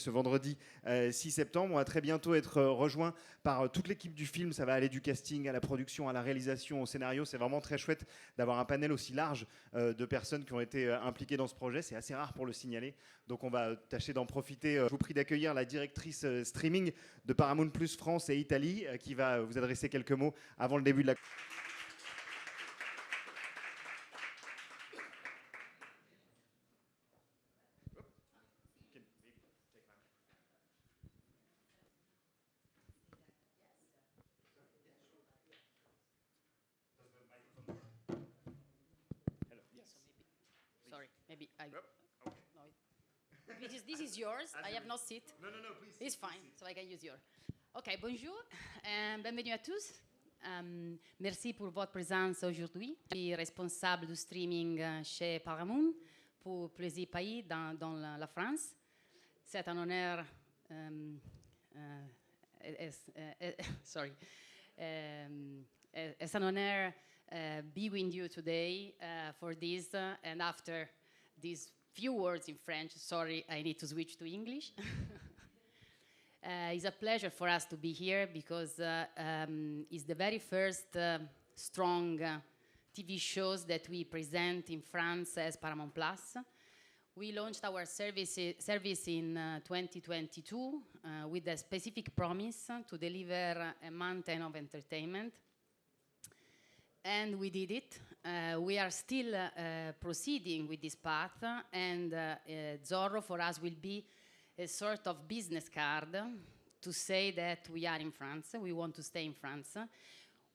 ce vendredi 6 septembre. On va très bientôt être rejoint par toute l'équipe du film. Ça va aller du casting à la production, à la réalisation, au scénario. C'est vraiment très chouette d'avoir un panel aussi large de personnes qui ont été impliquées dans ce projet. C'est assez rare pour le signaler. Donc on va tâcher d'en profiter. Je vous prie d'accueillir la directrice streaming de Paramount Plus France et Italie qui va vous adresser quelques mots avant le début de la... Sorry, maybe I. No, this is yours. I have no seat. No, please. It's fine, so I can use yours. Ok, bonjour, bienvenue à tous. Merci pour votre présence aujourd'hui. Je suis responsable du streaming chez Paramount pour plusieurs pays dans la France. C'est un honneur. Sorry. It's an honor be with you today for this and after these few words in French. Sorry, I need to switch to English. It's a pleasure for us to be here because it's the very first strong TV shows that we present in France as Paramount Plus. We launched our service in 2022 with a specific promise to deliver a mountain of entertainment. And we did it. We are still proceeding with this path, and Zorro for us will be a sort of business card to say that we are in France, we want to stay in France.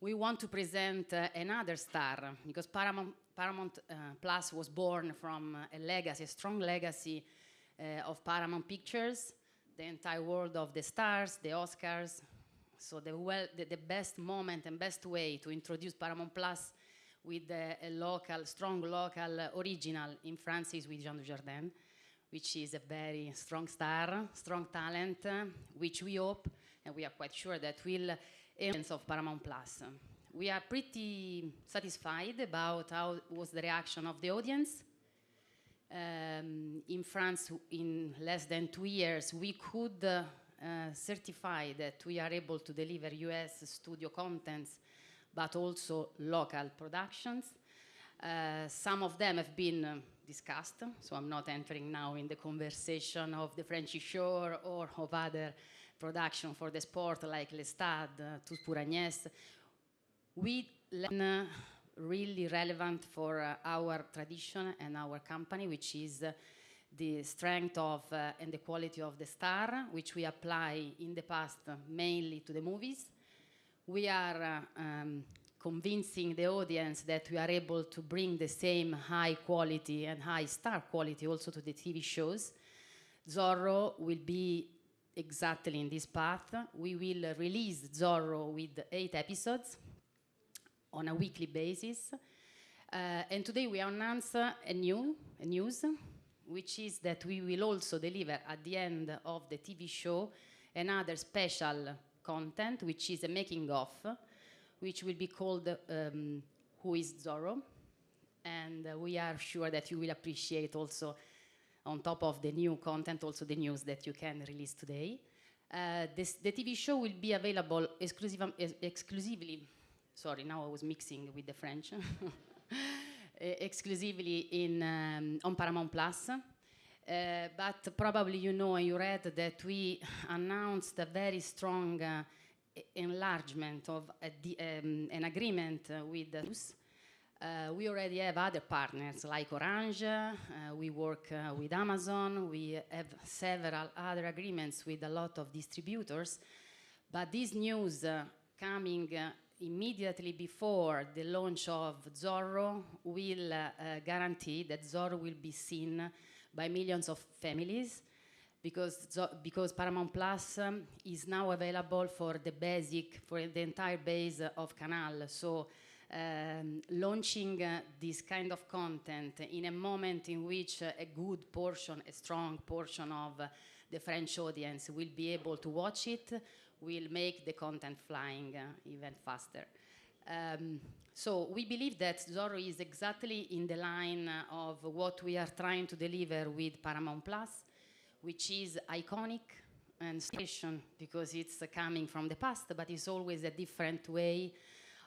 We want to present another star, because Paramount Plus was born from a legacy, a strong legacy of Paramount Pictures, the entire world of the stars, the Oscars. So the best moment and best way to introduce Paramount Plus with a strong local original in France is with Jean Dujardin, which is a very strong star, strong talent, which we hope and we are quite sure that will influence of Paramount Plus. We are pretty satisfied about how was the reaction of the audience. In France, in less than 2 years, we could certify that we are able to deliver US studio contents, but also local productions. Some of them have been discussed, so I'm not entering now in the conversation of the Frenchy Shore or of other production for the sport like L'Estade, Tous pour Agnès. We learn really relevant for our tradition and our company, which is the strength of and the quality of the star, which we apply in the past mainly to the movies. We are convincing the audience that we are able to bring the same high quality and high star quality also to the TV shows. Zorro will be exactly in this path. We will release Zorro with 8 episodes on a weekly basis. And today we announce a news, which is that we will also deliver at the end of the TV show another special content, which is a making of, which will be called Who is Zorro? And we are sure that you will appreciate also, on top of the new content, also the news that you can release today. The TV show will be available exclusively, sorry, now I was mixing with the French, exclusively on Paramount Plus. But probably you know and you read that we announced a very strong enlargement of an agreement with the news. We already have other partners like Orange, we work with Amazon, we have several other agreements with a lot of distributors, but this news coming immediately before the launch of Zorro will guarantee that Zorro will be seen by millions of families, because Paramount Plus is now available for the entire base of Canal. So launching this kind of content in a moment in which a strong portion of the French audience will be able to watch it, will make the content flying even faster. So we believe that Zorro is exactly in the line of what we are trying to deliver with Paramount Plus. which is iconic and station because it's coming from the past, but it's always a different way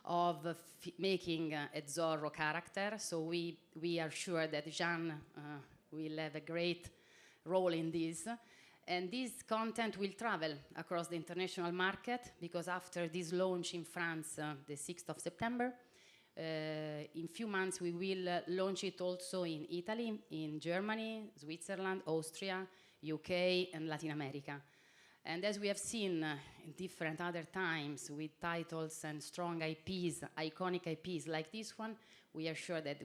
of making a Zorro character. So we are sure that Jean will have a great role in this. And this content will travel across the international market because after this launch in France, the 6th of September, in few months we will launch it also in Italy, in Germany, Switzerland, Austria, UK, and Latin America. And as we have seen in different other times with titles and strong IPs, iconic IPs like this one, we are sure that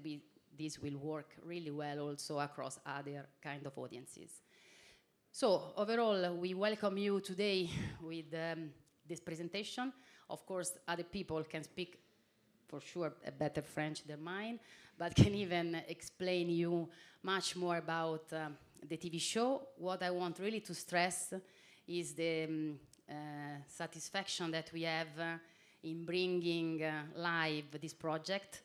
this will work really well also across other kind of audiences. So overall, we welcome you today with this presentation. Of course, other people can speak for sure a better French than mine, but can even explain you much more about the TV show. What I want really to stress is the satisfaction that we have in bringing live this project.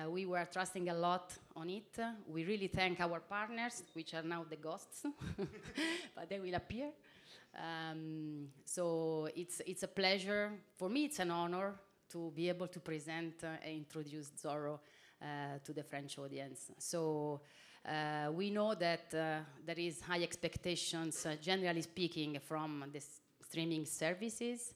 We were trusting a lot on it. We really thank our partners, which are now the ghosts, but they will appear. So it's a pleasure. For me, it's an honor to be able to present and introduce Zorro to the French audience. So we know that there is high expectations, generally speaking, from the streaming services,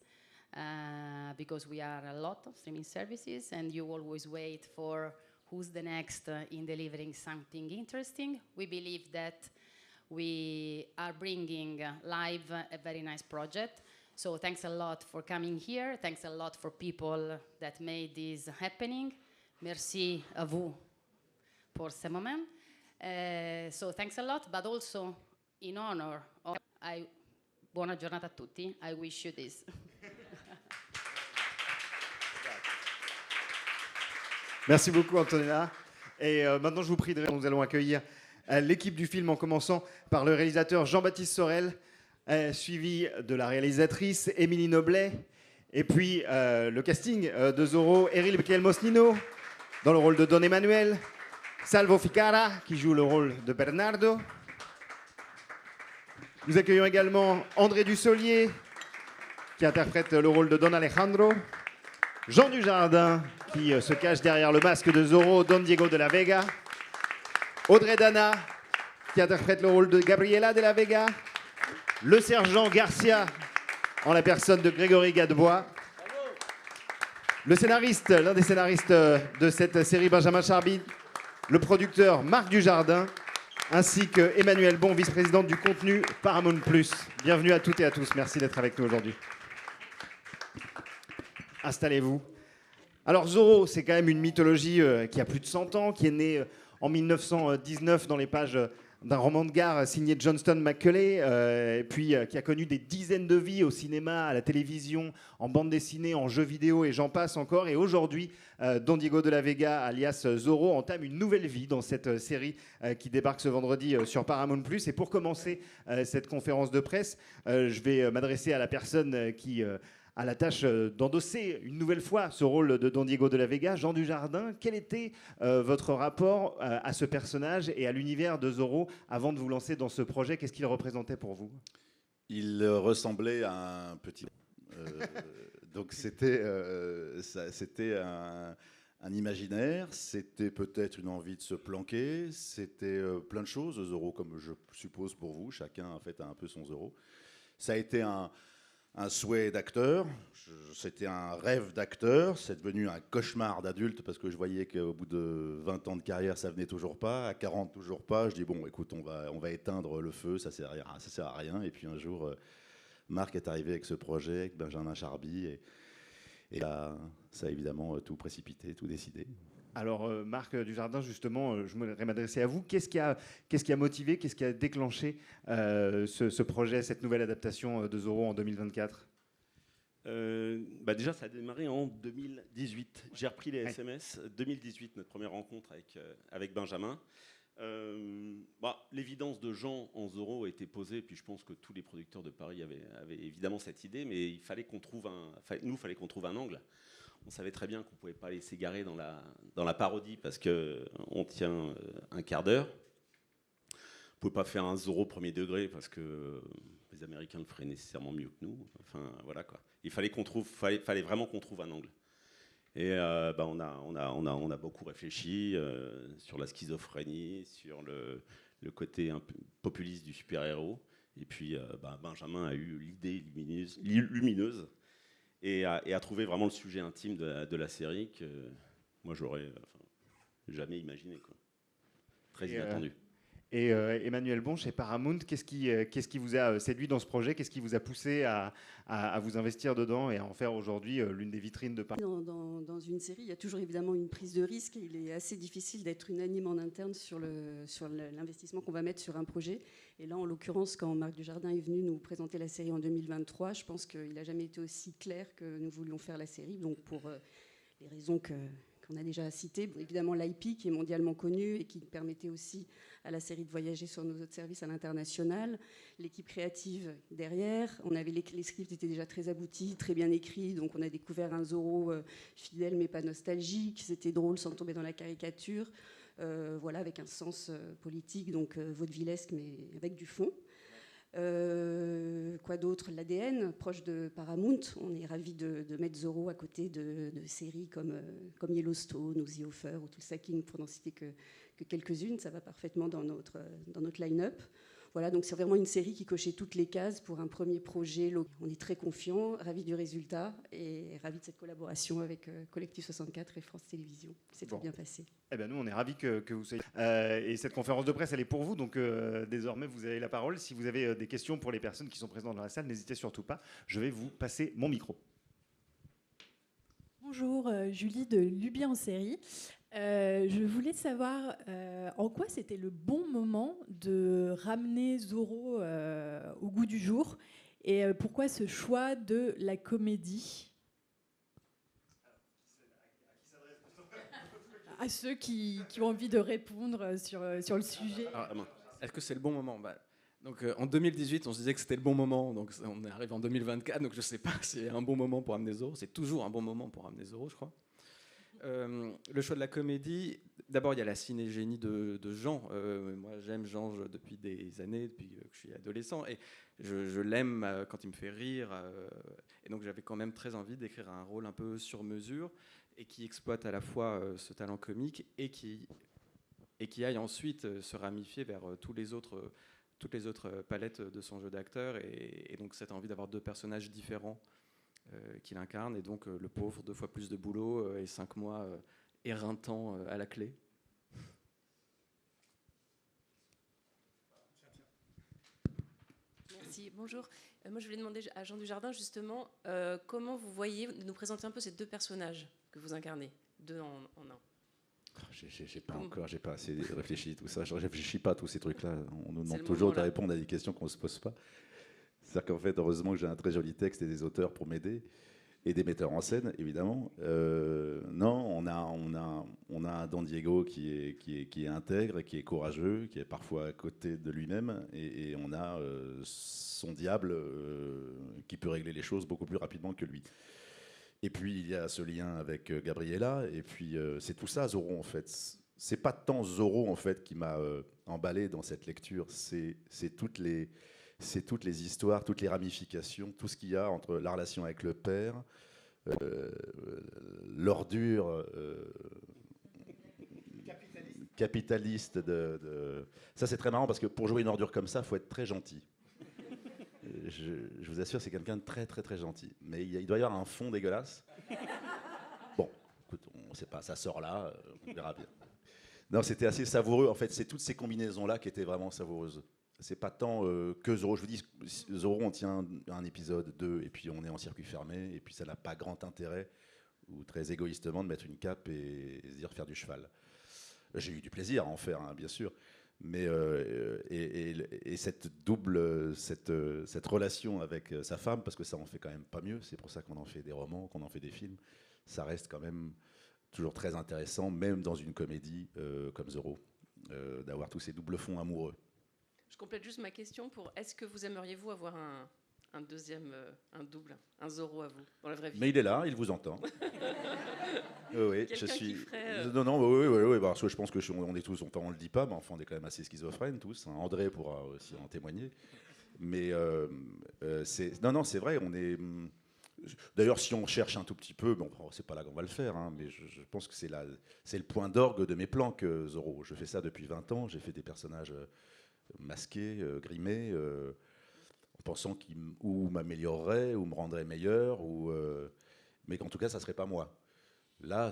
because we are a lot of streaming services, and you always wait for who's the next in delivering something interesting. We believe that we are bringing live a very nice project. So thanks a lot for coming here. Thanks a lot for people that made this happening. Merci à vous pour ce moment. So thanks a lot, but also in honor of buona giornata a tutti. I wish you this. Merci beaucoup, Antonella. Et maintenant, je vous prie, nous allons accueillir l'équipe du film en commençant par le réalisateur Jean-Baptiste Sorel, suivi de la réalisatrice Émilie Noblet, et puis le casting de Zorro, Eril Mosnino dans le rôle de Don Emmanuel, Salvo Ficara qui joue le rôle de Bernardo. Nous accueillons également André Dussolier qui interprète le rôle de Don Alejandro, Jean Dujardin qui se cache derrière le masque de Zorro, Don Diego de la Vega, Audrey Dana qui interprète le rôle de Gabriela de la Vega, le sergent Garcia en la personne de Grégory Gadebois, le scénariste, l'un des scénaristes de cette série, Benjamin Charby, le producteur Marc Dujardin, ainsi que Emmanuel Bon, vice-présidente du contenu Paramount+. Bienvenue à toutes et à tous, merci d'être avec nous aujourd'hui. Installez-vous. Alors Zorro, c'est quand même une mythologie qui a plus de 100 ans, qui est née en 1919 dans les pages d'un roman de gare signé Johnston McCulley, et puis qui a connu des dizaines de vies au cinéma, à la télévision, en bande dessinée, en jeux vidéo et j'en passe encore. Et aujourd'hui, Don Diego de la Vega, alias Zorro, entame une nouvelle vie dans cette série qui débarque ce vendredi sur Paramount+. Et pour commencer cette conférence de presse, je vais m'adresser à la personne qui a la tâche d'endosser une nouvelle fois ce rôle de Don Diego de la Vega. Jean Dujardin, quel était votre rapport à ce personnage et à l'univers de Zorro avant de vous lancer dans ce projet? Qu'est-ce qu'il représentait pour vous? Il ressemblait à un petit... donc c'était un imaginaire, c'était peut-être une envie de se planquer, c'était plein de choses, Zorro, comme je suppose pour vous, chacun en fait a un peu son Zorro. Ça a été un souhait d'acteur, c'était un rêve d'acteur, c'est devenu un cauchemar d'adulte parce que je voyais qu'au bout de 20 ans de carrière, ça venait toujours pas, à 40 toujours pas. Je dis bon, écoute, on va éteindre le feu, ça sert à rien. Et puis un jour, Marc est arrivé avec ce projet, avec Benjamin Charby, et là, ça a évidemment tout précipité, tout décidé. Alors Marc Dujardin, justement, je voudrais m'adresser à vous. Qu'est-ce qui a motivé, qu'est-ce qui a déclenché ce projet, cette nouvelle adaptation de Zorro en 2024 ? Déjà, ça a démarré en 2018. J'ai repris les SMS. 2018, notre première rencontre avec Benjamin. L'évidence de Jean en Zorro a été posée, puis je pense que tous les producteurs de Paris avaient évidemment cette idée, mais il fallait qu'on trouve un angle. On savait très bien qu'on ne pouvait pas aller s'égarer dans la parodie parce qu'on tient un quart d'heure. pouvez pas faire un Zorro premier degré parce que les Américains le feraient nécessairement mieux que nous. Enfin, voilà quoi. Il fallait fallait vraiment qu'on trouve un angle. Et on a beaucoup réfléchi sur la schizophrénie, sur le côté un peu populiste du super-héros. Et puis Benjamin a eu l'idée lumineuse et a trouvé vraiment le sujet intime de la série que moi j'aurais jamais imaginé, quoi. Très inattendu. Et Emmanuel Bon, chez Paramount, qu'est-ce qui vous a séduit dans ce projet? Qu'est-ce qui vous a poussé à vous investir dedans et à en faire aujourd'hui l'une des vitrines de Paramount? Dans une série, il y a toujours évidemment une prise de risque. Il est assez difficile d'être unanime en interne sur l'investissement qu'on va mettre sur un projet. Et là, en l'occurrence, quand Marc Dujardin est venu nous présenter la série en 2023, je pense qu'il n'a jamais été aussi clair que nous voulions faire la série. Donc pour les raisons qu'on a déjà citées, évidemment l'IP qui est mondialement connue et qui permettait aussi à la série de voyager sur nos autres services à l'international, l'équipe créative derrière, on avait les scripts étaient déjà très aboutis, très bien écrits, donc on a découvert un Zorro fidèle mais pas nostalgique, c'était drôle sans tomber dans la caricature, voilà, avec un sens politique, donc vaudevillesque mais avec du fond. Quoi d'autre? L'ADN, proche de Paramount. On est ravis de mettre Zorro à côté de séries comme Yellowstone ou The Offer ou Tulsa King, pour n'en citer que quelques-unes. Ça va parfaitement dans notre line-up. Voilà, donc c'est vraiment une série qui cochait toutes les cases pour un premier projet. On est très confiants, ravis du résultat et ravis de cette collaboration avec Collectif 64 et France Télévisions. C'est très bien passé. Eh ben nous, on est ravis que vous soyez. Et cette conférence de presse, elle est pour vous. Donc désormais, vous avez la parole. Si vous avez des questions pour les personnes qui sont présentes dans la salle, n'hésitez surtout pas. Je vais vous passer mon micro. Bonjour, Julie de Luby en série. Je voulais savoir en quoi c'était le bon moment de ramener Zorro au goût du jour et pourquoi ce choix de la comédie? À ceux qui ont envie de répondre sur le sujet. Alors, est-ce que c'est le bon moment? Donc, en 2018, on se disait que c'était le bon moment. Donc, on est arrivé en 2024. Donc, je ne sais pas si c'est un bon moment pour amener Zorro. C'est toujours un bon moment pour amener Zorro, je crois. Le choix de la comédie, d'abord, il y a la cinégénie de Jean. Moi, j'aime Jean depuis des années, depuis que je suis adolescent. Et je l'aime quand il me fait rire. Et donc, j'avais quand même très envie d'écrire un rôle un peu sur mesure et qui exploite à la fois ce talent comique et qui aille ensuite se ramifier vers toutes les autres palettes de son jeu d'acteur. Et donc, cette envie d'avoir deux personnages différents qu'il incarne, et donc le pauvre, 2 fois plus de boulot et 5 mois éreintant à la clé. Merci, bonjour. Moi je voulais demander à Jean Dujardin justement comment vous voyez nous présenter un peu ces deux personnages que vous incarnez, deux en un. J'ai pas assez réfléchi tout ça. Je réfléchis pas à tous ces trucs-là. On nous demande toujours de répondre à des questions qu'on ne se pose pas. C'est-à-dire qu'en fait, heureusement que j'ai un très joli texte et des auteurs pour m'aider, et des metteurs en scène, évidemment. Non, on a un Don Diego qui est intègre, et qui est courageux, qui est parfois à côté de lui-même, et on a son diable qui peut régler les choses beaucoup plus rapidement que lui. Et puis, il y a ce lien avec Gabriella, et puis c'est tout ça, Zorro, en fait. C'est pas tant Zorro, en fait, qui m'a emballé dans cette lecture, c'est toutes les histoires, toutes les ramifications, tout ce qu'il y a entre la relation avec le père, l'ordure capitaliste Ça, c'est très marrant parce que pour jouer une ordure comme ça, il faut être très gentil. Je vous assure, c'est quelqu'un de très, très, très gentil. Mais il doit y avoir un fond dégueulasse. Bon, écoute, on ne sait pas, ça sort là, on verra bien. Non, c'était assez savoureux. En fait, c'est toutes ces combinaisons-là qui étaient vraiment savoureuses. C'est pas tant que Zorro. Je vous dis, Zorro, on tient un épisode, 2, et puis on est en circuit fermé, et puis ça n'a pas grand intérêt, ou très égoïstement, de mettre une cape et se dire faire du cheval. J'ai eu du plaisir à en faire, hein, bien sûr, mais et cette relation avec sa femme, parce que ça en fait quand même pas mieux, c'est pour ça qu'on en fait des romans, qu'on en fait des films, ça reste quand même toujours très intéressant, même dans une comédie comme Zorro, d'avoir tous ces doubles fonds amoureux. Je complète juste ma question pour est-ce que vous aimeriez-vous avoir un double, un Zorro à vous, dans la vraie vie? Mais il est là, il vous entend. Oui, Quelqu'un je suis. qui ferait, Non, oui, parce que je pense que on est tous, on le dit pas, mais enfin, on est quand même assez schizophrènes tous. Hein. André pourra aussi en témoigner. Mais non, c'est vrai, on est. D'ailleurs, si on cherche un tout petit peu, bon, c'est pas là qu'on va le faire, hein, mais je pense que c'est le point d'orgue de mes planques, Zorro. Je fais ça depuis 20 ans. J'ai fait des personnages masqués, grimés, en pensant qu'ils ou m'amélioreraient, ou me rendraient meilleur, mais qu'en tout cas, ça serait pas moi. Là,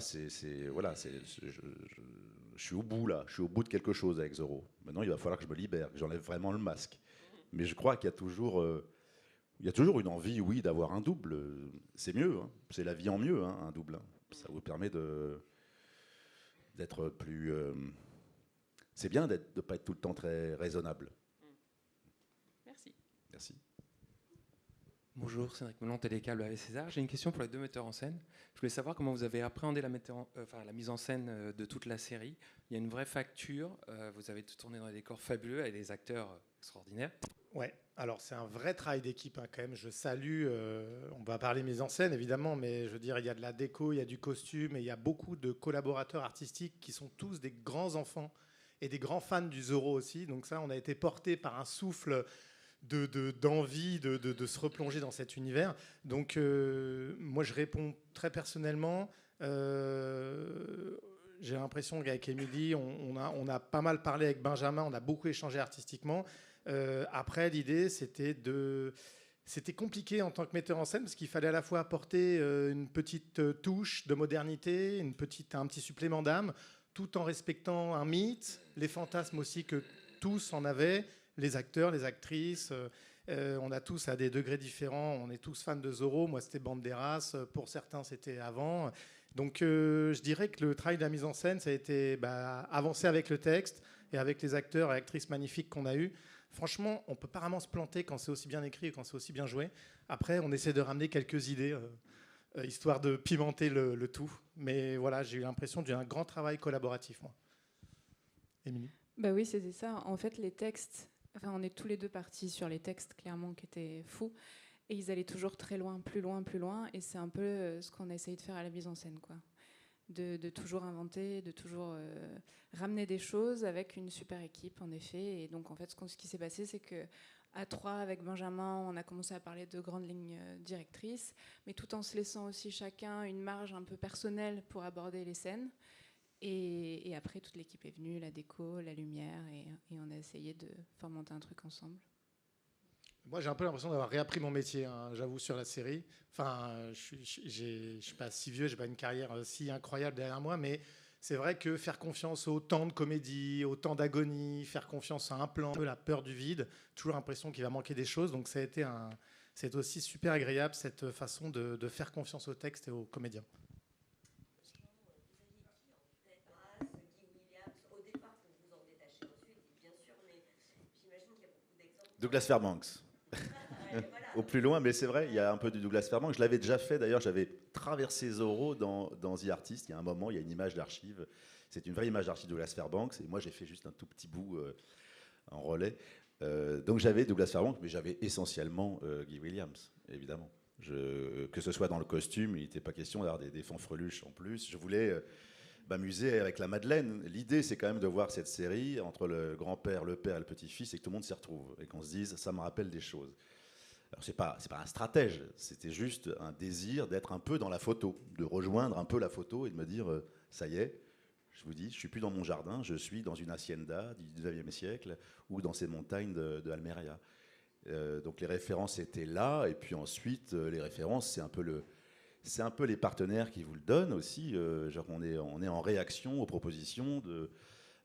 voilà, je suis au bout là, je suis au bout de quelque chose avec Zorro. Maintenant, il va falloir que je me libère, que j'enlève vraiment le masque. Mais je crois qu'il y a toujours une envie, oui, d'avoir un double. C'est mieux, hein. C'est la vie en mieux, hein, un double. Hein. Ça vous permet d'être plus. C'est bien de ne pas être tout le temps très raisonnable. Merci. Merci. Bonjour, Cédric Melon, Télécable avec César. J'ai une question pour les deux metteurs en scène. Je voulais savoir comment vous avez appréhendé la mise en scène de toute la série. Il y a une vraie facture. Vous avez tout tourné dans des décors fabuleux avec des acteurs extraordinaires. Ouais, alors c'est un vrai travail d'équipe hein, quand même. Je salue, on va parler mise en scène évidemment, mais je veux dire, il y a de la déco, il y a du costume, et il y a beaucoup de collaborateurs artistiques qui sont tous des grands enfants et des grands fans du Zorro aussi. Donc ça, on a été porté par un souffle d'envie de se replonger dans cet univers. Donc moi je réponds très personnellement. J'ai l'impression qu'avec Émilie, on a pas mal parlé avec Benjamin, on a beaucoup échangé artistiquement. Après, l'idée, c'était compliqué en tant que metteur en scène parce qu'il fallait à la fois apporter une petite touche de modernité, un petit supplément d'âme, tout en respectant un mythe, les fantasmes aussi que tous en avaient, les acteurs, les actrices. On a tous à des degrés différents. On est tous fans de Zorro. Moi, c'était Banderas. Pour certains, c'était avant. Donc, je dirais que le travail de la mise en scène, ça a été avancer avec le texte et avec les acteurs et actrices magnifiques qu'on a eus. Franchement, on peut pas vraiment se planter quand c'est aussi bien écrit et quand c'est aussi bien joué. Après, on essaie de ramener quelques idées, histoire de pimenter le tout. Mais voilà, j'ai eu l'impression d'un grand travail collaboratif, moi. Émilie ? Bah oui, c'était ça. En fait, les textes, on est tous les deux partis sur les textes, clairement, qui étaient fous. Et ils allaient toujours très loin, plus loin, plus loin. Et c'est un peu ce qu'on a essayé de faire à la mise en scène, quoi. De toujours inventer, de toujours ramener des choses avec une super équipe, en effet. Et donc, en fait, ce qui s'est passé, c'est qu'à trois, avec Benjamin, on a commencé à parler de grandes lignes directrices, mais tout en se laissant aussi chacun une marge un peu personnelle pour aborder les scènes. Et après, toute l'équipe est venue, la déco, la lumière, et on a essayé de faire monter un truc ensemble. Moi, j'ai un peu l'impression d'avoir réappris mon métier, hein, j'avoue, sur la série. Enfin, je ne suis pas si vieux, je n'ai pas une carrière si incroyable derrière moi, mais c'est vrai que faire confiance au temps de comédie, au temps d'agonie, faire confiance à un plan, la peur du vide, toujours l'impression qu'il va manquer des choses. Donc, c'est aussi super agréable, cette façon de faire confiance au texte et aux comédiens. Douglas Fairbanks. Au plus loin, mais c'est vrai, il y a un peu de Douglas Fairbanks. Je l'avais déjà fait, d'ailleurs, j'avais traversé Zorro dans The Artist. Il y a un moment, il y a une image d'archive. C'est une vraie image d'archive de Douglas Fairbanks. Et moi, j'ai fait juste un tout petit bout en relais. Donc j'avais Douglas Fairbanks, mais j'avais essentiellement Guy Williams, évidemment. Que ce soit dans le costume, il n'était pas question d'avoir des fanfreluches en plus. Je voulais m'amuser avec la Madeleine. L'idée, c'est quand même de voir cette série entre le grand-père, le père et le petit-fils, et que tout le monde s'y retrouve, et qu'on se dise, ça me rappelle des choses. Alors, c'est pas un stratège, c'était juste un désir d'être un peu dans la photo, de rejoindre un peu la photo et de me dire, ça y est, je vous dis, je suis plus dans mon jardin, je suis dans une hacienda du 19e siècle, ou dans ces montagnes de Almeria. Donc les références étaient là, et puis ensuite, les références, c'est un peu les partenaires qui vous le donnent aussi. Genre on est en réaction aux propositions, de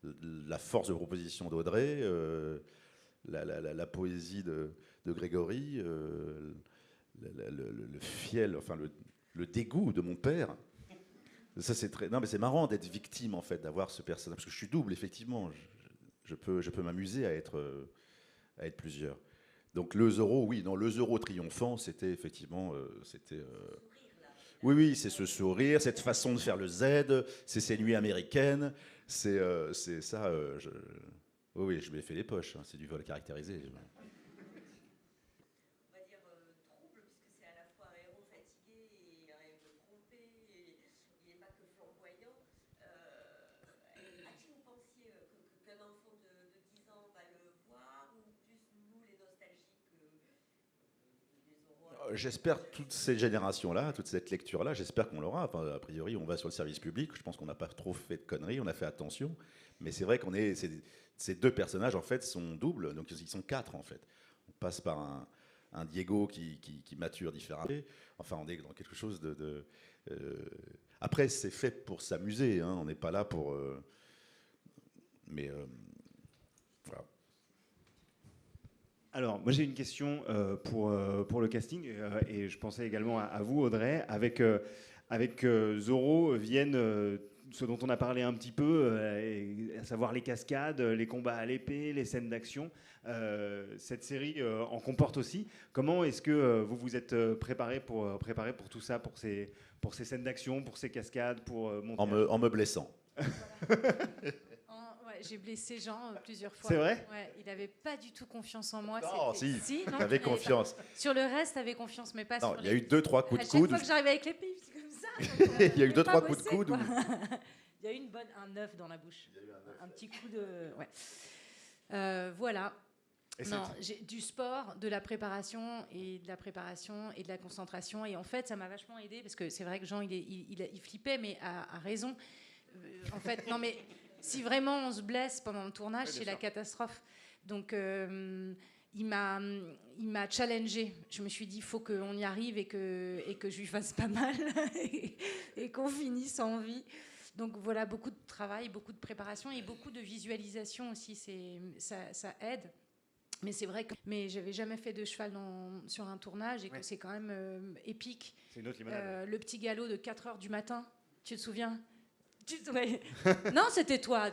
la force de proposition d'Audrey, la poésie de Grégory, le fiel, enfin le dégoût de mon père. Ça c'est non mais c'est marrant d'être victime en fait, d'avoir ce personnage parce que je suis double effectivement. Je peux m'amuser à être plusieurs. Donc le Zorro, oui, non, le Zorro triomphant, c'était effectivement, oui, c'est ce sourire, cette façon de faire le Z, c'est ces nuits américaines, c'est ça. Oui, je m'ai fait les poches, hein, c'est du vol caractérisé. On va dire J'espère toute cette génération-là, toute cette lecture-là, j'espère qu'on l'aura. Enfin, a priori, on va sur le service public. Je pense qu'on n'a pas trop fait de conneries, on a fait attention. Mais c'est vrai qu'on est... Ces deux personnages, en fait, sont doubles. Donc, ils sont 4, en fait. On passe par un Diego qui mature différemment. Enfin, on est dans quelque chose de Après, c'est fait pour s'amuser. Hein. On n'est pas là pour... Mais... voilà. Alors, moi j'ai une question pour le casting et je pensais également à vous, Audrey. Avec Zorro viennent ce dont on a parlé un petit peu, à savoir les cascades, les combats à l'épée, les scènes d'action. Cette série en comporte aussi. Comment est-ce que vous vous êtes préparé pour tout ça, pour ces scènes d'action, pour ces cascades, pour monter En me blessant. J'ai blessé Jean plusieurs fois. C'est vrai ? Ouais, il n'avait pas du tout confiance en moi. Non, si, non, t'avais confiance. Sur le reste, t'avais confiance, mais pas non, sur il y a eu 2-3 coups de coude. À chaque fois que j'arrivais avec l'épée, c'est comme ça. Il y a eu 2-3 coups de coude. Il y a eu un œuf dans la bouche. Un petit coup de... Ouais. Voilà. J'ai du sport, de la préparation et de la concentration. Et en fait, ça m'a vachement aidé parce que c'est vrai que Jean, il flippait, mais à raison. En fait, non mais... Si vraiment on se blesse pendant le tournage, c'est la catastrophe. Donc, il m'a challengée. Je me suis dit, il faut qu'on y arrive et que je lui fasse pas mal et qu'on finisse en vie. Donc voilà, beaucoup de travail, beaucoup de préparation et beaucoup de visualisation aussi. Ça aide. Mais c'est vrai que j'avais jamais fait de cheval sur un tournage et que c'est quand même épique. C'est une autre limonade. Le petit galop de 4h du matin, tu te souviens ? Ouais. Non, c'était toi.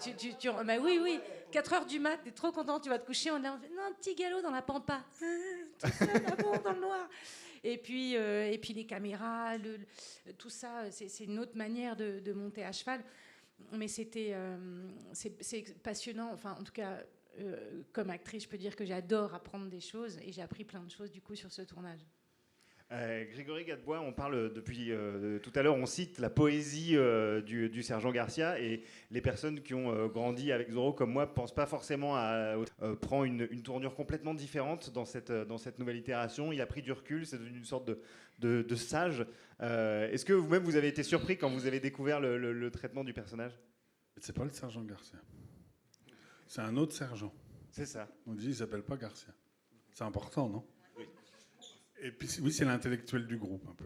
Bah oui. 4h du mat, t'es trop content, tu vas te coucher. On a un petit galop dans la pampa. Tout ça d'abord dans le noir. Et puis les caméras, tout ça, c'est une autre manière de monter à cheval. Mais c'est passionnant. Enfin, en tout cas, comme actrice, je peux dire que j'adore apprendre des choses et j'ai appris plein de choses du coup sur ce tournage. Grégory Gadebois, on parle depuis tout à l'heure, on cite la poésie du sergent Garcia et les personnes qui ont grandi avec Zorro comme moi ne pensent pas forcément prend une tournure complètement différente dans cette nouvelle itération. Il a pris du recul, c'est devenu une sorte de sage. Est-ce que vous-même vous avez été surpris quand vous avez découvert le traitement du personnage ? C'est pas le sergent Garcia, c'est un autre sergent. C'est ça. On dit il s'appelle pas Garcia. C'est important, non ? Et puis, oui, c'est l'intellectuel du groupe, un peu.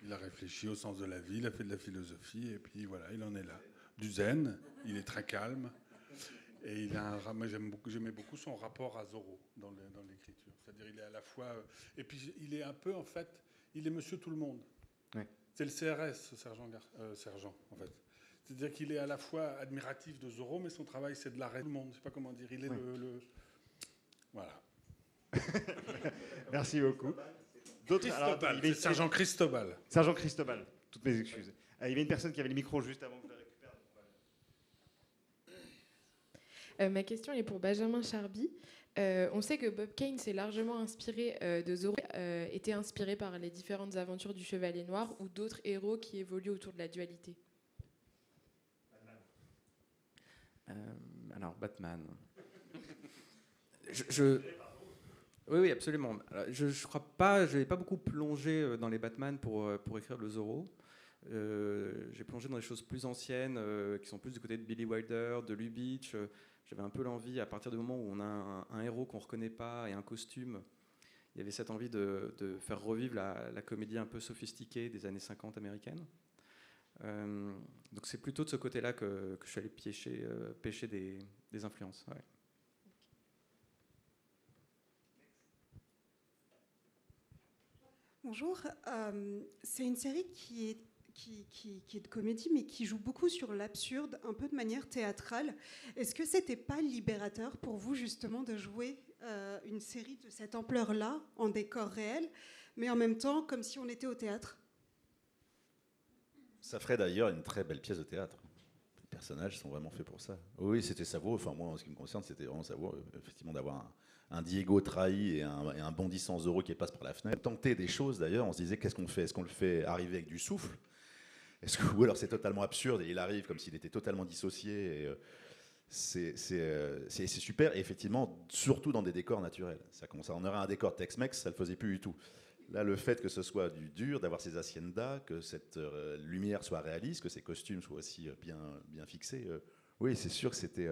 Il a réfléchi au sens de la vie, il a fait de la philosophie, et puis voilà, il en est là. Du zen, il est très calme, et moi j'aimais beaucoup son rapport à Zorro dans l'écriture. C'est-à-dire, il est à la fois... et puis, il est un peu, en fait, il est monsieur tout le monde. Ouais. C'est le CRS, ce sergent, en fait. C'est-à-dire qu'il est à la fois admiratif de Zorro, mais son travail, c'est de l'arrêt tout le monde. Je ne sais pas comment dire. Il est Voilà. Merci beaucoup. C'est Sergent Cristobal. Sergent Cristobal, toutes mes excuses. Il y avait une personne qui avait le micro juste avant que je le récupère. Ma question est pour Benjamin Charby. On sait que Bob Kane s'est largement inspiré de Zorro, était inspiré par les différentes aventures du Chevalier Noir ou d'autres héros qui évoluent autour de la dualité. Alors, Batman. Oui, absolument. Alors, je crois pas, je n'ai pas beaucoup plongé dans les Batman pour écrire le Zorro. J'ai plongé dans des choses plus anciennes, qui sont plus du côté de Billy Wilder, de Lubitsch. J'avais un peu l'envie, à partir du moment où on a un héros qu'on ne reconnaît pas et un costume, il y avait cette envie de faire revivre la comédie un peu sophistiquée des années 50 américaines. Donc c'est plutôt de ce côté-là que je suis allé pêcher des influences. Ouais. Bonjour, c'est une série qui est de comédie, mais qui joue beaucoup sur l'absurde, un peu de manière théâtrale. Est-ce que c'était pas libérateur pour vous, justement, de jouer une série de cette ampleur-là, en décor réel, mais en même temps, comme si on était au théâtre ? Ça ferait d'ailleurs une très belle pièce de théâtre. Les personnages sont vraiment faits pour ça. Oui, c'était savoureux. Enfin, moi, en ce qui me concerne, c'était vraiment savoureux, effectivement, d'avoir un Diego trahi et un bondissant Zorro qui passe par la fenêtre. Tenter des choses, d'ailleurs, on se disait, qu'est-ce qu'on fait ? Est-ce qu'on le fait arriver avec du souffle ? Ou alors c'est totalement absurde et il arrive comme s'il était totalement dissocié. c'est super, et effectivement, surtout dans des décors naturels. On aurait un décor Tex-Mex, ça ne le faisait plus du tout. Là, le fait que ce soit du dur, d'avoir ces haciendas, que cette lumière soit réaliste, que ces costumes soient aussi bien fixés, oui, c'est sûr que c'était...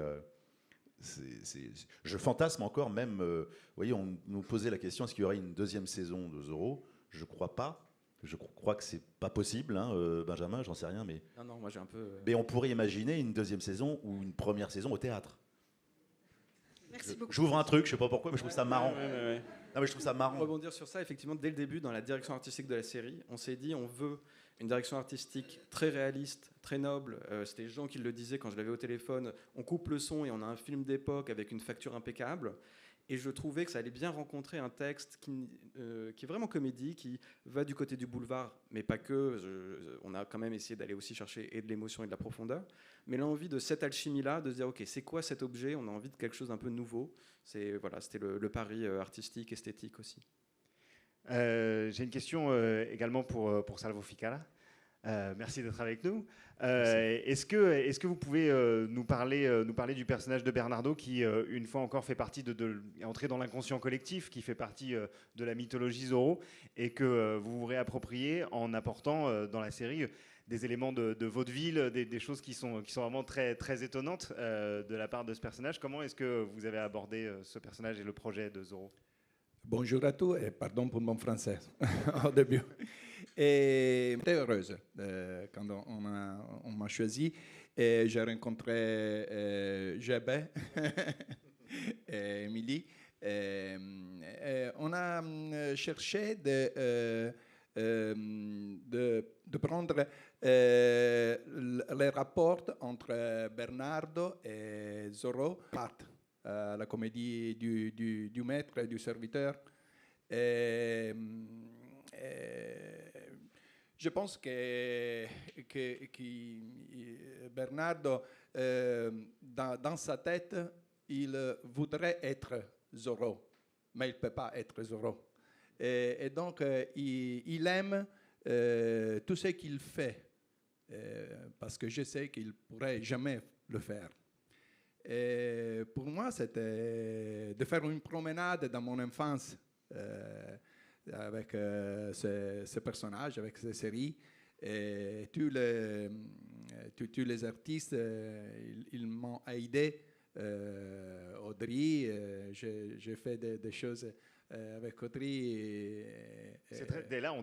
je fantasme encore même... vous voyez, on nous posait la question, est-ce qu'il y aurait une deuxième saison de Zorro? Je ne crois pas. Je crois que c'est pas possible, hein, Benjamin, j'en sais rien, mais... Non, moi j'ai un peu... Mais on pourrait imaginer une deuxième saison ou une première saison au théâtre. Merci beaucoup. J'ouvre un truc, je sais pas pourquoi, mais je trouve ça marrant. Non, mais je trouve ça marrant. Pour rebondir sur ça, effectivement, dès le début, dans la direction artistique de la série, on s'est dit, on veut une direction artistique très réaliste, très noble. C'était Jean qui le disait quand je l'avais au téléphone. On coupe le son et on a un film d'époque avec une facture impeccable. Et je trouvais que ça allait bien rencontrer un texte qui est vraiment comédie, qui va du côté du boulevard, mais pas que. On a quand même essayé d'aller aussi chercher et de l'émotion et de la profondeur. Mais l'envie de cette alchimie-là, de se dire, OK, c'est quoi cet objet? On a envie de quelque chose d'un peu nouveau. C'était le pari artistique, esthétique aussi. J'ai une question également pour Salvo Ficara. Merci d'être avec nous. Est-ce que vous pouvez nous parler du personnage de Bernardo qui, une fois encore, fait partie est entré dans l'inconscient collectif, qui fait partie de la mythologie Zorro, et que vous vous réappropriez en apportant dans la série des éléments de vaudeville, des choses qui sont vraiment très, très étonnantes de la part de ce personnage. Comment est-ce que vous avez abordé ce personnage et le projet de Zorro? Bonjour à tous et pardon pour mon français au début. Et j'étais heureuse quand on m'a choisi. Et j'ai rencontré Jebe et Émilie. On a cherché de prendre les rapports entre Bernardo et Zorro, la comédie du maître et du serviteur. Je pense que Bernardo, dans sa tête, il voudrait être Zorro, mais il ne peut pas être Zorro. Et donc, il aime tout ce qu'il fait, parce que je sais qu'il ne pourrait jamais le faire. Et pour moi, c'était de faire une promenade dans mon enfance avec ce personnage, avec ces séries. Et tous les artistes, ils m'ont aidé. Audrey, j'ai fait des choses avec Audrey. Et là,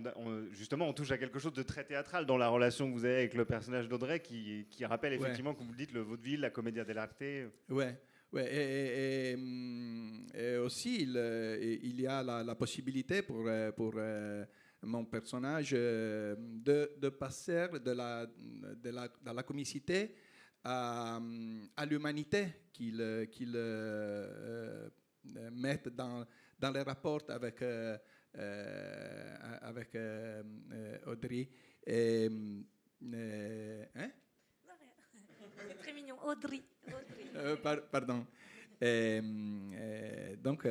justement, on touche à quelque chose de très théâtral dans la relation que vous avez avec le personnage d'Audrey, qui rappelle effectivement, comme vous le dites, le vaudeville, la commedia dell'arte. Ouais. Et aussi, il y a la possibilité pour mon personnage de passer de la comicité à l'humanité qu'il met dans les rapports avec Audrey. C'est très mignon, Audrey. Pardon. Donc,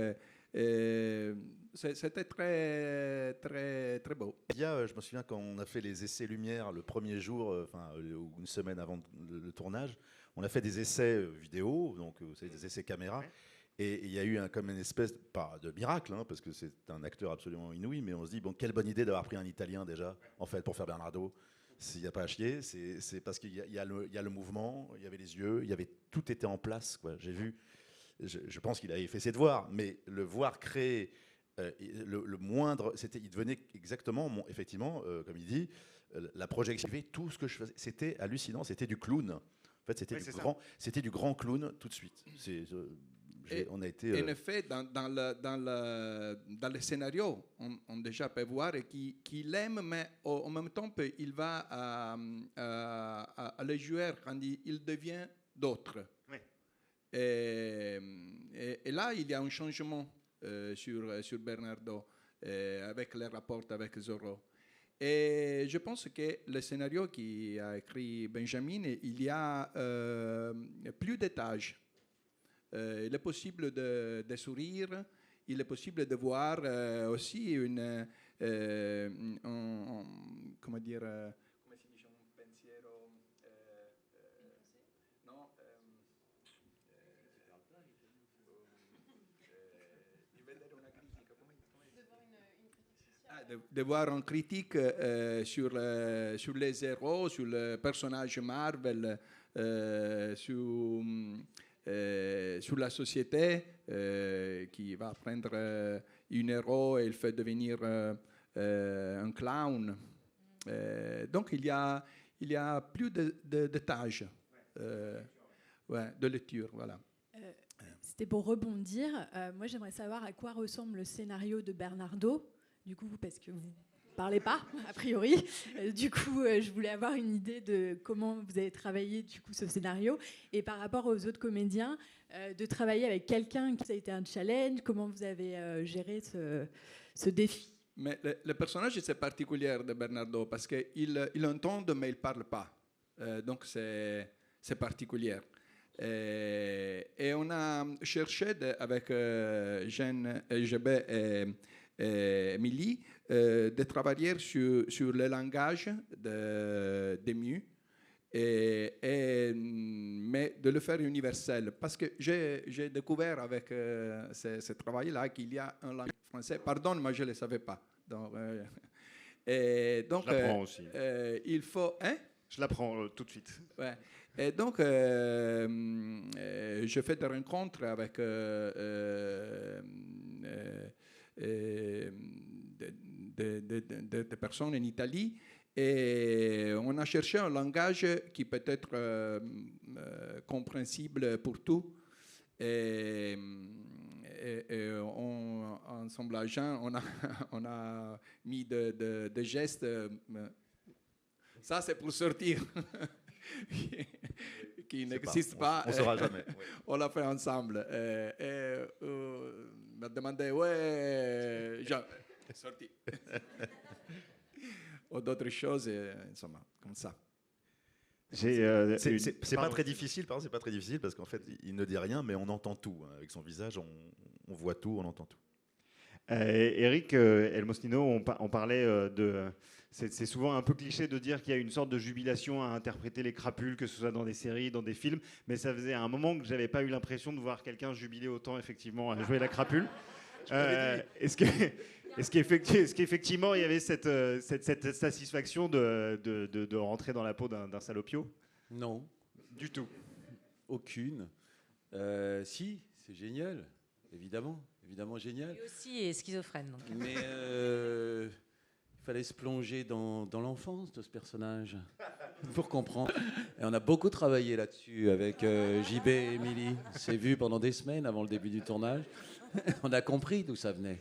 c'était très, très, très beau. Je me souviens quand on a fait les essais lumière le premier jour, ou une semaine avant le tournage, on a fait des essais vidéo, donc c'est des essais caméra. Et il y a eu comme une espèce, pas de miracle, hein, parce que c'est un acteur absolument inouï, mais on se dit, bon, quelle bonne idée d'avoir pris un Italien déjà, en fait, pour faire Bernardo. S'il n'y a pas à chier, c'est parce qu'il y a le mouvement, il y avait les yeux, tout était en place, quoi. J'ai vu, je pense qu'il avait fait ses devoirs, mais le voir créer le moindre, il devenait exactement, effectivement, comme il dit, la projection, tout ce que je faisais, c'était hallucinant, c'était du clown. En fait, c'était du grand clown tout de suite. On a été. En effet, dans le scénario, on déjà peut voir qu'il aime, mais en même temps, il va à le jouer quand il devient d'autre. Oui. Et là, il y a un changement sur Bernardo avec les rapports avec Zorro. Et je pense que le scénario qu'a écrit Benjamin, il y a plus d'étages. Il est possible de sourire, il est possible de voir aussi comment dire, come si dice un pensiero, no, de voir une critique sur les héros, sur le personnage Marvel, sur la société qui va prendre un héros et le fait devenir un clown. Donc il y a plus de tâches de lecture. Voilà. C'était pour rebondir. Moi, j'aimerais savoir à quoi ressemble le scénario de Bernardo, du coup, parce que vous ne parlez pas, a priori. Du coup, je voulais avoir une idée de comment vous avez travaillé du coup, ce scénario. Et par rapport aux autres comédiens, de travailler avec quelqu'un, ça a été un challenge. Comment vous avez géré ce défi? Mais le personnage, c'est particulier de Bernardo, parce qu'il entend, mais il ne parle pas. Donc, c'est particulier. Et on a cherché avec Jeanne, GB et Émilie de travailler sur le langage des mues, mais de le faire universel. Parce que j'ai découvert avec ce travail-là qu'il y a un langage français. Pardon, mais je ne le savais pas. Donc, je l'apprends aussi. Il faut... Hein? Je l'apprends tout de suite. Ouais. Et donc, je fais des rencontres avec des personnes en Italie et on a cherché un langage qui peut être compréhensible pour tous. Et en semblageant, on a mis des gestes. Ça, c'est pour sortir. qui n'existe pas. On ne saura jamais. Oui. On l'a fait ensemble. m'a demandé, ouais, sorti. Ou d'autres choses, insomma, comme ça. C'est pas très difficile, c'est pas très difficile parce qu'en fait, il ne dit rien, mais on entend tout. Hein. Avec son visage, on voit tout, on entend tout. Eric Elmosnino, on parlait de... C'est souvent un peu cliché de dire qu'il y a une sorte de jubilation à interpréter les crapules, que ce soit dans des séries, dans des films, mais ça faisait un moment que j'avais pas eu l'impression de voir quelqu'un jubiler autant effectivement à jouer la crapule. Est-ce qu'effectivement il y avait cette satisfaction de rentrer dans la peau d'un salopio? Non. Du tout. Aucune. Si, c'est génial, évidemment génial. Lui aussi est schizophrène. Donc. Mais il fallait se plonger dans l'enfance de ce personnage pour comprendre. Et on a beaucoup travaillé là-dessus avec JB et Émilie. On s'est vu pendant des semaines avant le début du tournage. On a compris d'où ça venait.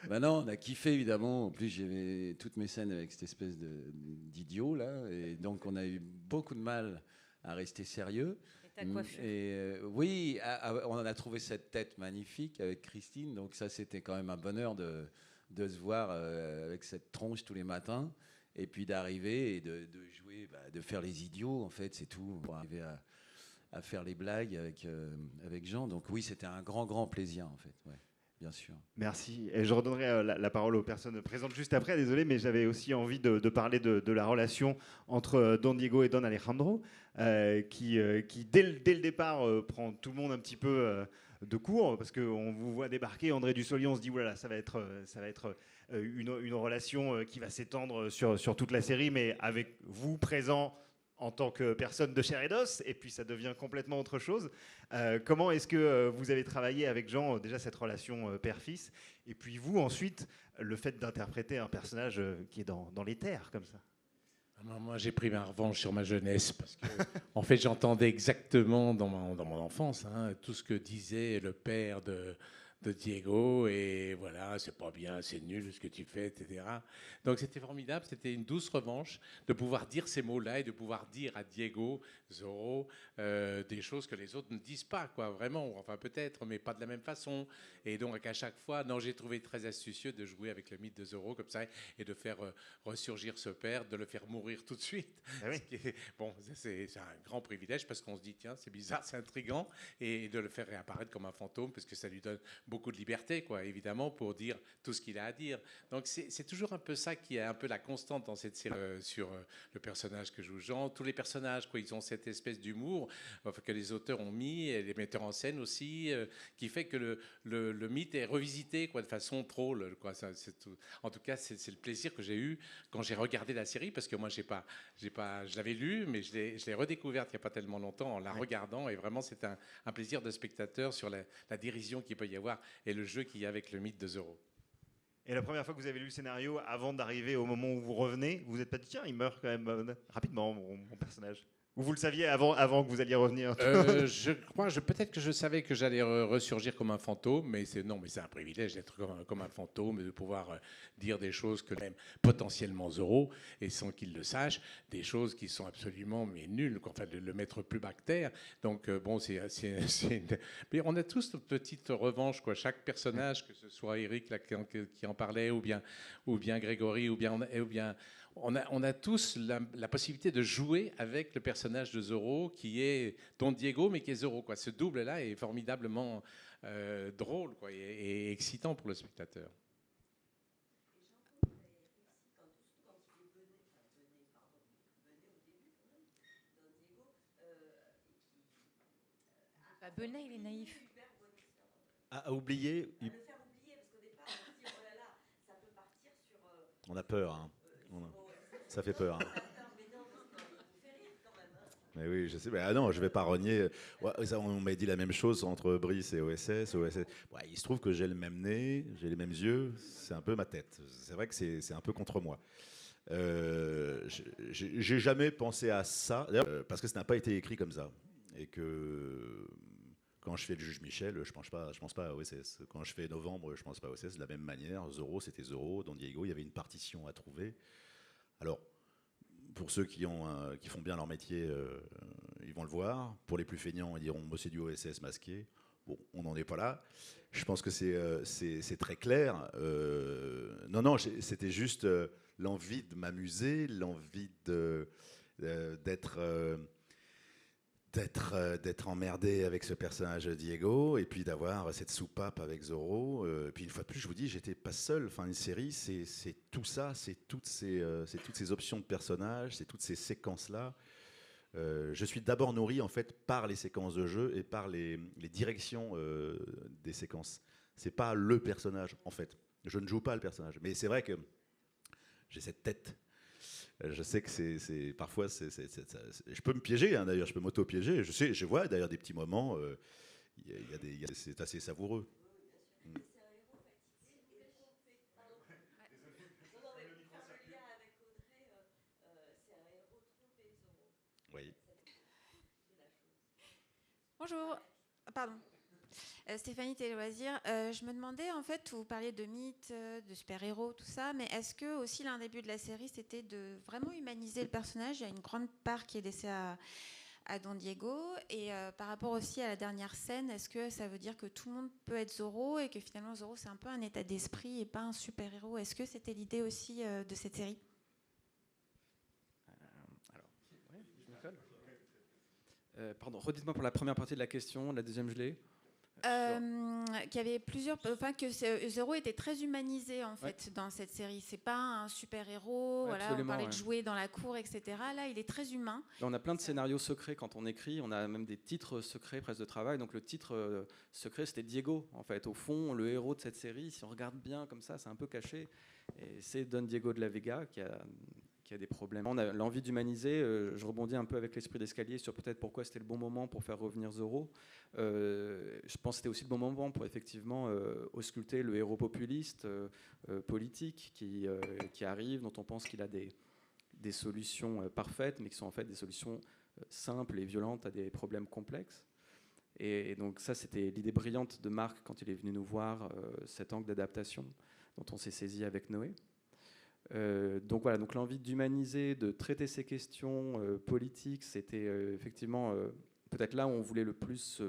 Ben non, on a kiffé évidemment. En plus, j'avais toutes mes scènes avec cette espèce d'idiot là, et donc on a eu beaucoup de mal à rester sérieux. Et ta coiffure. Oui, on a trouvé cette tête magnifique avec Christine, donc ça c'était quand même un bonheur de se voir avec cette tronche tous les matins, et puis d'arriver et de jouer, de faire les idiots en fait, c'est tout, pour arriver à faire les blagues avec Jean. Donc oui, c'était un grand plaisir en fait. Ouais. Bien sûr. Merci. Et je redonnerai la parole aux personnes présentes juste après. Désolé, mais j'avais aussi envie de parler de la relation entre Don Diego et Don Alejandro, qui dès le départ, prend tout le monde un petit peu de court, parce qu'on vous voit débarquer, André Dussolier, on se dit, voilà, ça va être une relation qui va s'étendre sur toute la série, mais avec vous présent en tant que personne de chair et d'os, et puis ça devient complètement autre chose. Comment est-ce que vous avez travaillé avec Jean, déjà cette relation père-fils, et puis vous ensuite, le fait d'interpréter un personnage qui est dans l'éther, comme ça? Moi, j'ai pris ma revanche sur ma jeunesse, parce que en fait, j'entendais exactement dans mon enfance tout ce que disait le père de Diego, et voilà, c'est pas bien, c'est nul ce que tu fais, etc. Donc c'était formidable, c'était une douce revanche de pouvoir dire ces mots-là et de pouvoir dire à Diego, Zorro, des choses que les autres ne disent pas, quoi, vraiment, enfin peut-être, mais pas de la même façon. Et donc à chaque fois, non, j'ai trouvé très astucieux de jouer avec le mythe de Zorro comme ça et de faire ressurgir ce père, de le faire mourir tout de suite. Ah oui. Bon, c'est un grand privilège parce qu'on se dit, tiens, c'est bizarre, c'est intriguant, et de le faire réapparaître comme un fantôme parce que ça lui donne beaucoup de liberté, quoi, évidemment, pour dire tout ce qu'il a à dire. Donc c'est toujours un peu ça qui est un peu la constante dans cette série sur le personnage que joue Jean. Tous les personnages, quoi, ils ont cette espèce d'humour que les auteurs ont mis, et les metteurs en scène aussi, qui fait que le mythe est revisité, quoi, de façon drôle, quoi. En tout cas, c'est le plaisir que j'ai eu quand j'ai regardé la série, parce que moi, je l'avais lu, mais je l'ai redécouverte il n'y a pas tellement longtemps en la regardant, et vraiment, c'est un plaisir de spectateur sur la dérision qu'il peut y avoir et le jeu qu'il y a avec le mythe de Zorro. Et la première fois que vous avez lu le scénario, avant d'arriver au moment où vous revenez, vous vous êtes pas dit, tiens, il meurt quand même rapidement, mon personnage? Ou vous le saviez avant que vous alliez revenir? Je crois, peut-être que je savais que j'allais ressurgir comme un fantôme, mais c'est un privilège d'être comme un fantôme et de pouvoir dire des choses que même potentiellement Zorro, et sans qu'il le sache, des choses qui sont absolument nulles, enfin le mettre plus bactère. Donc bon, mais on a tous notre petite revanche, quoi. Chaque personnage, que ce soit Eric là, qui en parlait, ou bien Grégory, ou bien on a tous la possibilité de jouer avec le personnage de Zorro, qui est Don Diego, mais qui est Zorro, quoi. Ce double-là est formidablement drôle, quoi, et excitant pour le spectateur. Benet, il est naïf. À oublier. On a peur, hein. Ça fait peur. Hein. Mais oui, je sais. Mais non, je vais pas renier. Ouais, on m'a dit la même chose entre Brice et OSS. Ouais, il se trouve que j'ai le même nez, j'ai les mêmes yeux. C'est un peu ma tête. C'est vrai que c'est un peu contre moi. J'ai jamais pensé à ça, parce que ça n'a pas été écrit comme ça. Et que quand je fais le juge Michel, je pense pas à OSS. Quand je fais Novembre, je pense pas à OSS. De la même manière, Zorro, c'était Zorro. Don Diego, il y avait une partition à trouver. Alors, pour ceux qui font bien leur métier, ils vont le voir. Pour les plus feignants, ils diront c'est du OSS masqué. Bon, on n'en est pas là. Je pense que c'est très clair. Non, c'était juste l'envie de m'amuser, l'envie d'être emmerdé avec ce personnage Diego, et puis d'avoir cette soupape avec Zorro. Et puis une fois de plus, je vous dis, j'étais pas seul. Enfin, une série, c'est tout ça, c'est toutes ces options de personnages, c'est toutes ces séquences-là. Je suis d'abord nourri en fait par les séquences de jeu et par les directions des séquences. C'est pas le personnage en fait. Je ne joue pas le personnage, mais c'est vrai que j'ai cette tête. Je sais que parfois je peux me piéger, hein, d'ailleurs, je peux m'auto-piéger. Je vois d'ailleurs des petits moments, c'est assez savoureux. Oui. Bonjour, pardon. Stéphanie Téloisir, je me demandais, en fait, vous parliez de mythes, de super-héros, tout ça, mais est-ce que aussi l'un des buts de la série, c'était de vraiment humaniser le personnage? Il y a une grande part qui est laissée à Don Diego, et par rapport aussi à la dernière scène, est-ce que ça veut dire que tout le monde peut être Zorro, et que finalement Zorro, c'est un peu un état d'esprit et pas un super-héros? Est-ce que c'était l'idée aussi de cette série? Pardon, redites-moi pour la première partie de la question, la deuxième je l'ai. Qu'il y avait plusieurs, enfin que Zorro était très humanisé en fait dans cette série. C'est pas un super héros. Voilà, on parlait de jouer dans la cour, etc. Là, il est très humain. Là, on a plein de scénarios secrets quand on écrit. On a même des titres secrets presque de travail. Donc le titre secret, c'était Diego. En fait, au fond, le héros de cette série, si on regarde bien comme ça, c'est un peu caché. Et c'est Don Diego de la Vega qui a des problèmes. On a l'envie d'humaniser. Je rebondis un peu avec l'esprit d'escalier sur peut-être pourquoi c'était le bon moment pour faire revenir Zorro. Je pense que c'était aussi le bon moment pour effectivement ausculter le héros populiste, politique, qui arrive, dont on pense qu'il a des solutions parfaites, mais qui sont en fait des solutions simples et violentes à des problèmes complexes. Et donc ça, c'était l'idée brillante de Marc quand il est venu nous voir, cet angle d'adaptation dont on s'est saisi avec Noé. Donc voilà, donc l'envie d'humaniser, de traiter ces questions politiques, c'était effectivement peut-être là où on voulait le plus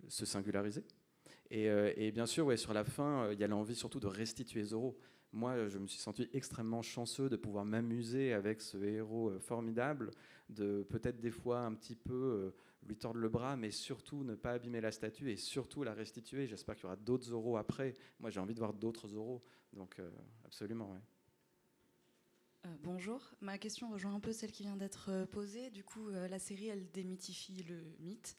se singulariser. Et bien sûr, ouais, sur la fin, il y a l'envie surtout de restituer Zorro. Moi, je me suis senti extrêmement chanceux de pouvoir m'amuser avec ce héros formidable, de peut-être des fois un petit peu lui tordre le bras, mais surtout ne pas abîmer la statue et surtout la restituer. J'espère qu'il y aura d'autres Zorro après. Moi, j'ai envie de voir d'autres Zorro. Donc, absolument, oui. Bonjour, ma question rejoint un peu celle qui vient d'être posée. Du coup, la série, elle démythifie le mythe,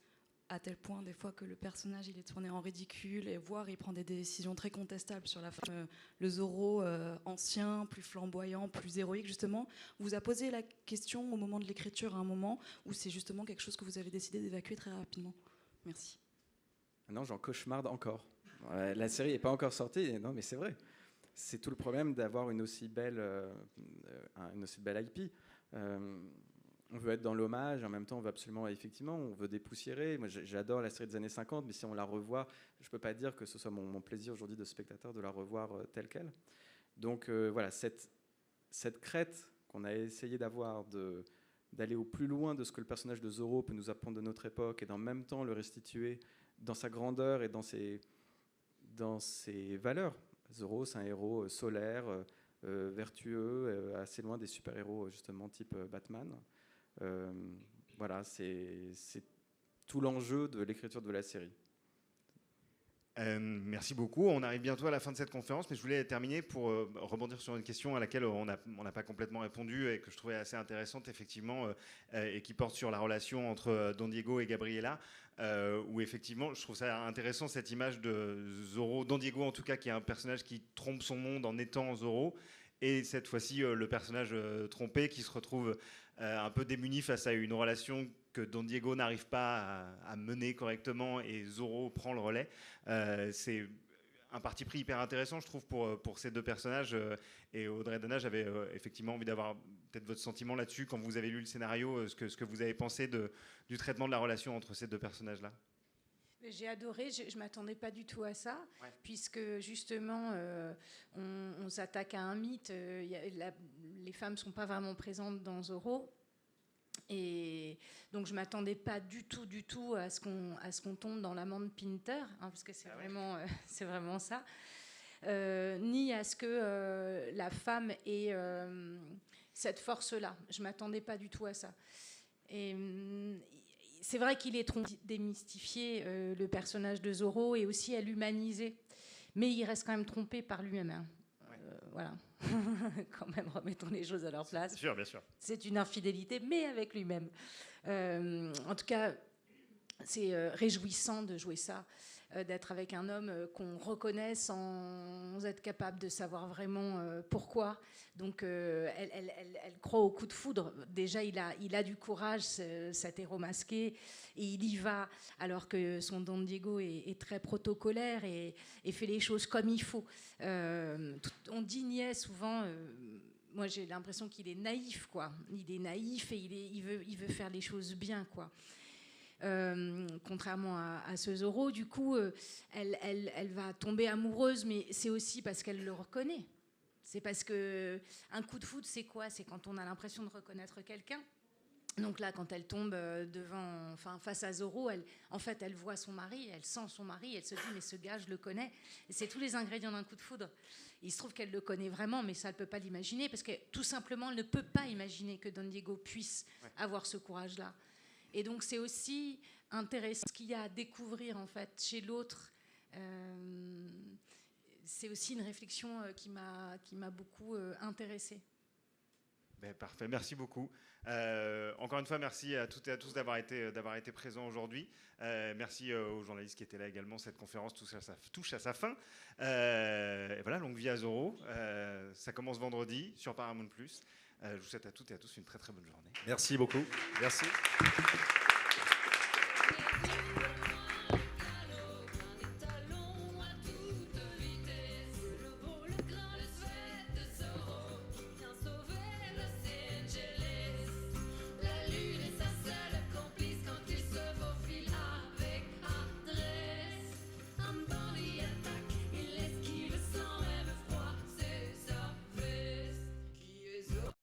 à tel point des fois que le personnage il est tourné en ridicule, et voire il prend des décisions très contestables sur la fin. Le Zorro ancien, plus flamboyant, plus héroïque, justement. Vous a posé la question au moment de l'écriture, à un moment où c'est justement quelque chose que vous avez décidé d'évacuer très rapidement. Merci. Non, j'en cauchemarde encore. La série n'est pas encore sortie, non, mais c'est vrai. C'est tout le problème d'avoir une aussi belle IP. On veut être dans l'hommage, en même temps on veut absolument, effectivement, on veut dépoussiérer. Moi j'adore la série des années 50, mais si on la revoit, je ne peux pas dire que ce soit mon plaisir aujourd'hui de spectateur de la revoir telle qu'elle. Donc voilà, cette crête qu'on a essayé d'avoir, d'aller au plus loin de ce que le personnage de Zorro peut nous apprendre de notre époque, et en même temps le restituer dans sa grandeur et dans ses valeurs. Zorro, c'est un héros solaire, vertueux, assez loin des super-héros justement type Batman. Voilà, c'est tout l'enjeu de l'écriture de la série. Merci beaucoup. On arrive bientôt à la fin de cette conférence, mais je voulais terminer pour rebondir sur une question à laquelle on n'a pas complètement répondu et que je trouvais assez intéressante, effectivement, et qui porte sur la relation entre Don Diego et Gabriela, où effectivement, je trouve ça intéressant, cette image de Zorro, Don Diego en tout cas, qui est un personnage qui trompe son monde en étant Zorro, et cette fois-ci, le personnage trompé qui se retrouve un peu démuni face à une relation que Don Diego n'arrive pas à mener correctement, et Zorro prend le relais. C'est un parti pris hyper intéressant, je trouve, pour ces deux personnages. Et Audrey Dana, j'avais effectivement envie d'avoir peut-être votre sentiment là-dessus quand vous avez lu le scénario, ce que vous avez pensé du traitement de la relation entre ces deux personnages-là. J'ai adoré, je ne m'attendais pas du tout à ça, puisque justement, on s'attaque à un mythe. Les femmes ne sont pas vraiment présentes dans Zorro. Et donc, je ne m'attendais pas du tout à ce qu'on tombe dans l'amant de Pinter, hein, parce que c'est vraiment ça. Ni à ce que la femme ait cette force-là. Je ne m'attendais pas du tout à ça. Et c'est vrai qu'il est démystifié, le personnage de Zorro, et aussi à l'humaniser. Mais il reste quand même trompé par lui-même. Hein. Voilà. Quand même, remettons les choses à leur place. Bien sûr, bien sûr. C'est une infidélité, mais avec lui-même. En tout cas, c'est réjouissant de jouer ça, d'être avec un homme qu'on reconnaît sans être capable de savoir vraiment pourquoi. Donc, elle croit au coup de foudre. Déjà, il a du courage, cet héros masqué, et il y va, alors que son Don Diego est très protocolaire et fait les choses comme il faut. On dit niais souvent... moi, j'ai l'impression qu'il est naïf, quoi. Il est naïf et il veut faire les choses bien, quoi. Contrairement à ce Zorro, du coup, elle va tomber amoureuse, mais c'est aussi parce qu'elle le reconnaît. C'est parce que un coup de foudre, c'est quoi? C'est quand on a l'impression de reconnaître quelqu'un. Donc là, quand elle tombe face à Zorro, elle voit son mari, elle sent son mari, elle se dit mais ce gars, je le connais. Et c'est tous les ingrédients d'un coup de foudre. Il se trouve qu'elle le connaît vraiment, mais ça, elle ne peut pas l'imaginer, parce que tout simplement, elle ne peut pas imaginer que Don Diego puisse avoir ce courage-là. Et donc, c'est aussi intéressant ce qu'il y a à découvrir, en fait, chez l'autre. C'est aussi une réflexion qui m'a beaucoup intéressée. Parfait, merci beaucoup. Encore une fois, merci à toutes et à tous d'avoir été présents aujourd'hui. Merci aux journalistes qui étaient là également. Cette conférence touche à sa fin. Et voilà, longue vie à Zorro. Ça commence vendredi sur Paramount+. Je vous souhaite à toutes et à tous une très très bonne journée. Merci beaucoup. Merci.